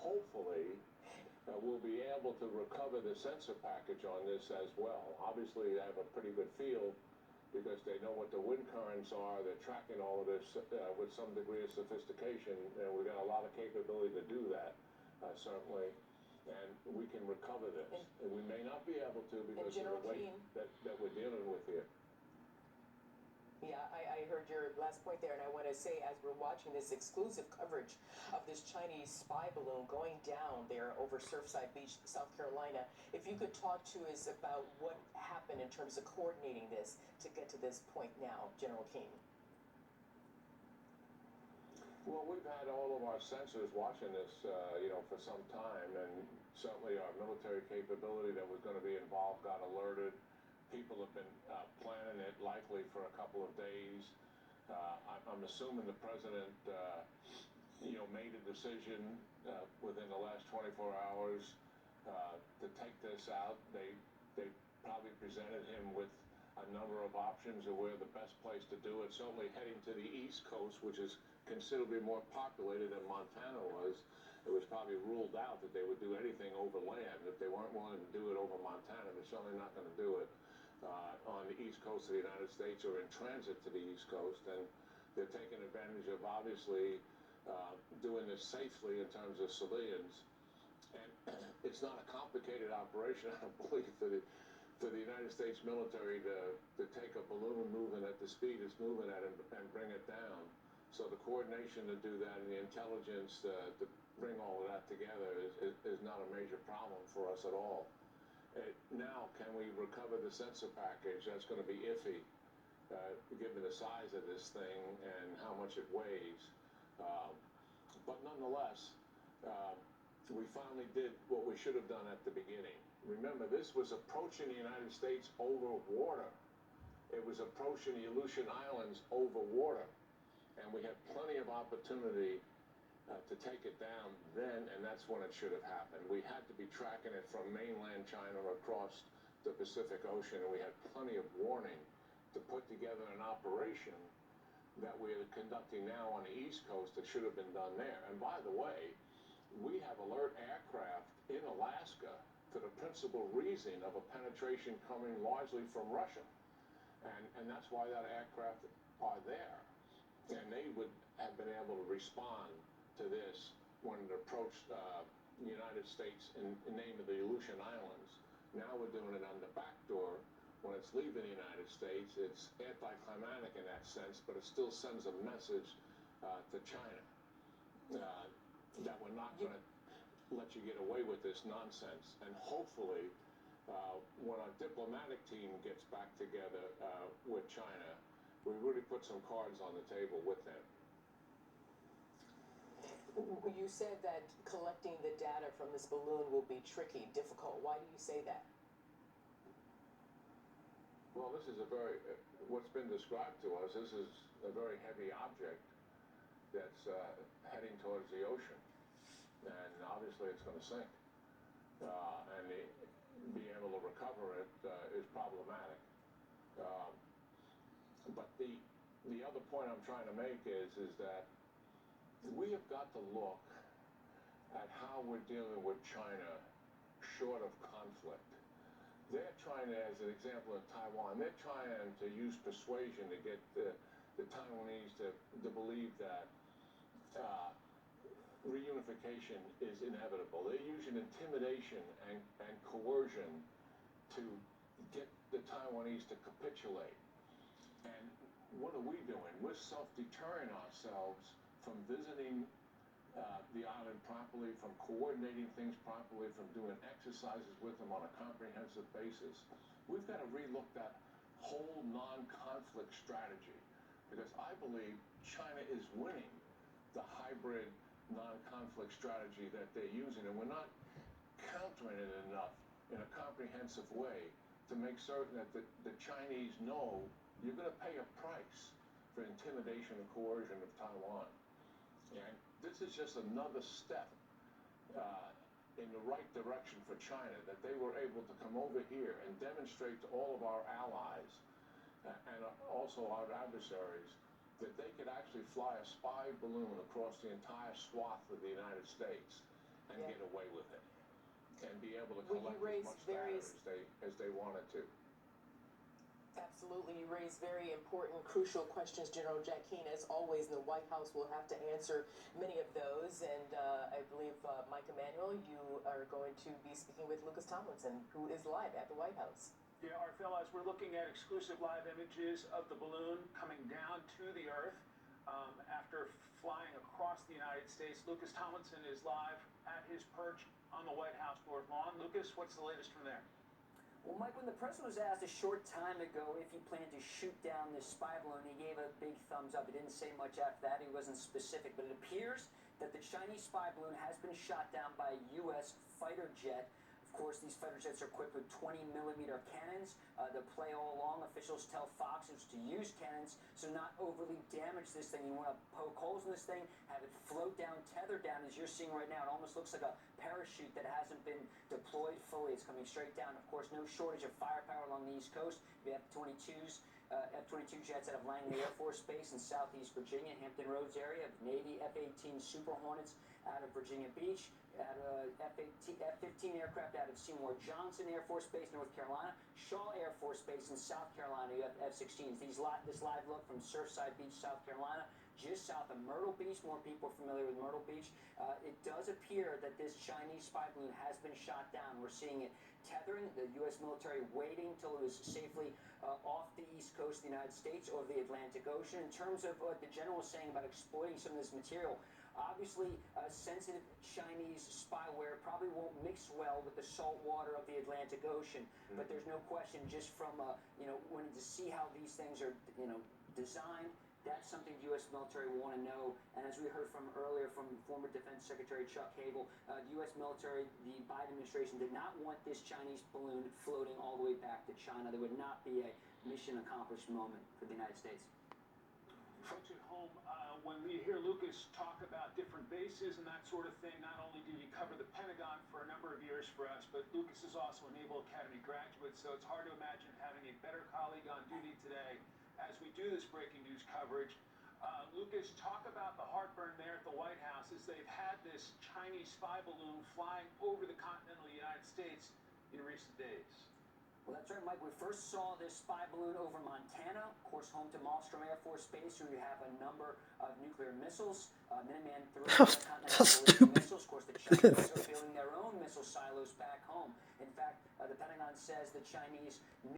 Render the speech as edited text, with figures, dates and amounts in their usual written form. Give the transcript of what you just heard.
hopefully we'll be able to recover the sensor package on this as well. Obviously, they have a pretty good feel because they know what the wind currents are. They're tracking all of this with some degree of sophistication, and we've got a lot of capability to do that, certainly. And we can recover this. And we may not be able to because of the weight that we're dealing with here. Yeah, I heard your last point there, and I want to say, as we're watching this exclusive coverage of this Chinese spy balloon going down there over Surfside Beach, South Carolina, if you could talk to us about what happened in terms of coordinating this to get to this point now, General Keane. Well, we've had all of our sensors watching this, for some time, and certainly our military capability that was going to be involved got alerted. People have been planning it likely for a couple of days. I'm assuming the president, made a decision within the last 24 hours to take this out. They probably presented him with a number of options of where the best place to do it. Certainly heading to the East Coast, which is considerably more populated than Montana was, it was probably ruled out that they would do anything over land. If they weren't willing to do it over Montana, they're certainly not going to do it on the East Coast of the United States or in transit to the East Coast. And they're taking advantage of, obviously, doing this safely in terms of civilians. And it's not a complicated operation, I don't believe, for the United States military to take a balloon moving at the speed it's moving at and bring it down. So the coordination to do that and the intelligence to bring all of that together is not a major problem for us at all. Now, can we recover the sensor package? That's going to be iffy, given the size of this thing and how much it weighs. But nonetheless, we finally did what we should have done at the beginning. Remember, this was approaching the United States over water. It was approaching the Aleutian Islands over water. And we had plenty of opportunity to take it down then, and that's when it should have happened. We had to be tracking it from mainland China across the Pacific Ocean, and we had plenty of warning to put together an operation that we are conducting now on the East Coast that should have been done there. And by the way, we have alert aircraft in Alaska for the principal reason of a penetration coming largely from Russia. And that's why that aircraft are there. And they would have been able to respond to this when it approached the United States in the name of the Aleutian Islands. Now we're doing it on the back door. When it's leaving the United States, it's anticlimactic in that sense, but it still sends a message to China that we're not going to let you get away with this nonsense. And hopefully, when our diplomatic team gets back together with China, we really put some cards on the table with them. You said that collecting the data from this balloon will be tricky, difficult. Why do you say that? Well, this is what's been described to us, this is a very heavy object that's heading towards the ocean. And obviously it's going to sink. And being able to recover it is problematic. But the other point I'm trying to make is that we have got to look at how we're dealing with China short of conflict. They're trying to, as an example in Taiwan, they're trying to use persuasion to get the Taiwanese to believe that reunification is inevitable. They're using intimidation and coercion to get the Taiwanese to capitulate. And what are we doing? We're self-deterring ourselves from visiting the island properly, from coordinating things properly, from doing exercises with them on a comprehensive basis. We've got to relook that whole non-conflict strategy, because I believe China is winning the hybrid non-conflict strategy that they're using, and we're not countering it enough in a comprehensive way to make certain that the Chinese know you're going to pay a price for intimidation and coercion of Taiwan. And this is just another step in the right direction for China, that they were able to come over here and demonstrate to all of our allies and also our adversaries that they could actually fly a spy balloon across the entire swath of the United States and get away with it, and be able to Well, you collect raise as much data very as they wanted to. Absolutely, you raise very important, crucial questions, General Jack Keane. As always, the White House will have to answer many of those. And I believe, Mike Emanuel, you are going to be speaking with Lucas Tomlinson, who is live at the White House. Yeah, our fellows, we're looking at exclusive live images of the balloon coming down to the Earth after flying across the United States. Lucas Tomlinson is live at his perch on the White House North Lawn. Lucas, what's the latest from there? Well, Mike, when the president was asked a short time ago if he planned to shoot down this spy balloon, he gave a big thumbs up. He didn't say much after that. He wasn't specific, but it appears that the Chinese spy balloon has been shot down by a U.S. fighter jet. Of course, these fighter jets are equipped with 20mm cannons. They'll play all along. Officials tell Fox it's to use cannons, so not overly damage this thing. You want to poke holes in this thing, have it float down, tether down, as you're seeing right now. It almost looks like a parachute that hasn't been deployed fully. It's coming straight down. Of course, no shortage of firepower along the East Coast. We have F-22s. F-22 jets out of Langley Air Force Base in Southeast Virginia, Hampton Roads area. Navy F-18 Super Hornets out of Virginia Beach. F-15 aircraft out of Seymour Johnson Air Force Base, North Carolina. Shaw Air Force Base in South Carolina. You have F-16s. This live look from Surfside Beach, South Carolina, just south of Myrtle Beach. More people are familiar with Myrtle Beach. It does appear that this Chinese spy balloon has been shot down. We're seeing it tethering, the U.S. military waiting till it was safely off the east coast of the United States or the Atlantic Ocean. In terms of what the general was saying about exploiting some of this material, obviously sensitive Chinese spyware probably won't mix well with the salt water of the Atlantic Ocean. But there's no question, just from wanting to see how these things are designed, that's something the U.S. military will want to know. And as we heard from earlier from former Defense Secretary Chuck Hagel, the U.S. military, the Biden administration did not want this Chinese balloon floating all the way back to China. There would not be a mission accomplished moment for the United States. Folks at home, when we hear Lucas talk about different bases and that sort of thing, not only did he cover the Pentagon for a number of years for us, but Lucas is also a Naval Academy graduate, so it's hard to imagine having a better colleague on duty today as we do this breaking news coverage. Lucas, talk about the heartburn there at the White House as they've had this Chinese spy balloon flying over the continental United States in recent days. Well, that's right, Mike. We first saw this spy balloon over Montana, of course, home to Malmstrom Air Force Base, where you have a number of nuclear missiles. Minuteman III missiles. Of course, the Chinese are building their own missile silos back home. In fact, the Pentagon says the Chinese